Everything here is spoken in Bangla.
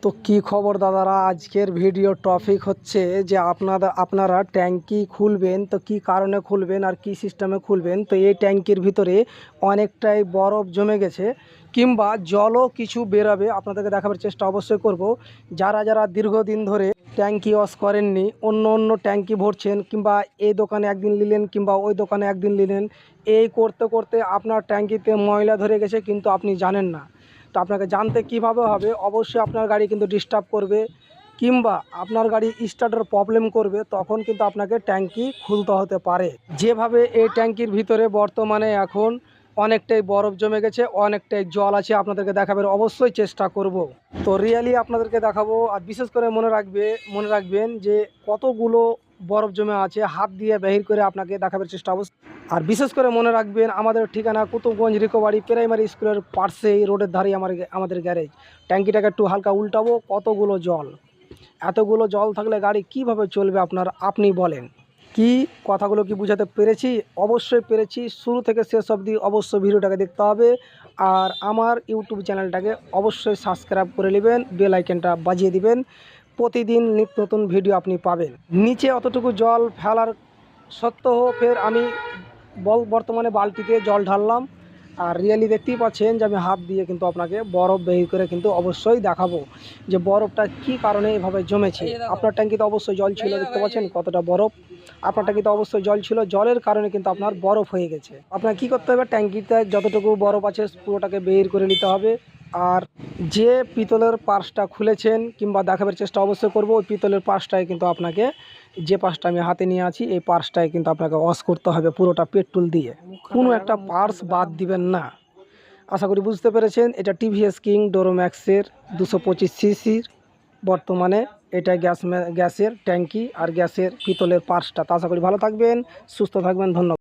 তো কি খবর দাদারা, আজকের ভিডিও টপিক হচ্ছে যে আপনারা ট্যাঙ্কি খুলবেন তো কি কারণে খুলবেন আর কি সিস্টেমে খুলবেন। তো এই ট্যাঙ্কির ভিতরে অনেকটাই বরফ জমে গেছে কিংবা জলও কিছু বেরাবে, আপনাদেরকে দেখাবার চেষ্টা অবশ্যই করব। যারা দীর্ঘদিন ধরে ট্যাঙ্কি ওয়াশ করেননি, অন্য অন্য ট্যাঙ্কি ভরছেন কিংবা এই দোকানে একদিন নিলেন কিংবা ওই দোকানে একদিন নিলেন, এই করতে করতে আপনার ট্যাঙ্কিতে ময়লা ধরে গেছে কিন্তু আপনি জানেন না। তো আপনাকে জানতে কিভাবে হবে, অবশ্যই আপনার গাড়ি কিন্তু ডিস্টার্ব করবে কিংবা আপনার গাড়ি স্টার্টের প্রবলেম করবে, তখন কিন্তু আপনাকে ট্যাঙ্কি খুলতে হতে পারে। যেভাবে এই ট্যাঙ্কির ভিতরে বর্তমানে এখন অনেকটাই বরফ জমে গেছে, অনেকটাই জল আছে, আপনাদেরকে দেখাবার অবশ্যই চেষ্টা করব। তো রিয়েলি আপনাদেরকে দেখাবো। আর বিশেষ করে মনে রাখবেন যে কতগুলো বরফ জমে আছে, হাত দিয়ে বাহির করে আপনাকে দেখাবার চেষ্টা অবশ্যই। আর বিশেষ করে মনে রাখবেন আমাদের ঠিকানা কুতুবগঞ্জ রিকোভারি প্রাইমারি স্কুলের পাশেই, রোডের ধারেই আমাদের গ্যারেজ। ট্যাঙ্কিটাকে একটু হালকা উল্টাবো, কতগুলো জল, এতগুলো জল থাকলে গাড়ি কিভাবে চলবে আপনি বলেন। কি কথাগুলো কি বুঝাতে পেরেছি? অবশ্যই পেরেছি। শুরু থেকে শেষ অবধি অবশ্যই ভিডিওটাকে দেখতে হবে। আর আমার ইউটিউব চ্যানেলটাকে অবশ্যই সাবস্ক্রাইব করে নেবেন, বেল আইকনটা বাজিয়ে দিবেন, প্রতিদিন নিত্য নতুন ভিডিও আপনি পাবেন। নিচে অতটুকু জল ফেলার সত্ত্বেও ফের আমি বর্তমানে বালতিতে জল ঢাললাম। আর রিয়েলি দেখতেই পাচ্ছেন যে আমি হাত দিয়ে কিন্তু আপনাকে বরফ বের করে কিন্তু অবশ্যই দেখাবো যে বরফটা কি কারণে এভাবে জমেছে। আপনার ট্যাঙ্কিতে অবশ্যই জল ছিল, দেখতে পাচ্ছেন কতটা বরফ। আপনার ট্যাঙ্কিতে অবশ্যই জল ছিল, জলের কারণে কিন্তু আপনার বরফ হয়ে গেছে। আপনার কি করতে হবে, ট্যাঙ্কিতে যতটুকু বরফ আছে পুরোটাকে বের করে নিতে হবে। আর যে পিতলের পার্সটা খুলেছেন কিংবা দেখাবার চেষ্টা অবশ্যই করব, ওই পিতলের পার্সটায় কিন্তু আপনাকে, যে পার্সটা আমি হাতে নিয়ে আছি এই পার্সটায় কিন্তু আপনাকে ওয়াশ করতে হবে পুরোটা পেট্রোল দিয়ে, কোনো একটা পার্স বাদ দিবেন না। আশা করি বুঝতে পেরেছেন। এটা টিভিএস কিং ডোরোম্যাক্সের 225 সিসির বর্তমানে এটা গ্যাসের ট্যাঙ্কি আর গ্যাসের পিতলের পার্সটা। তা আশা করি ভালো থাকবেন, সুস্থ থাকবেন, ধন্যবাদ।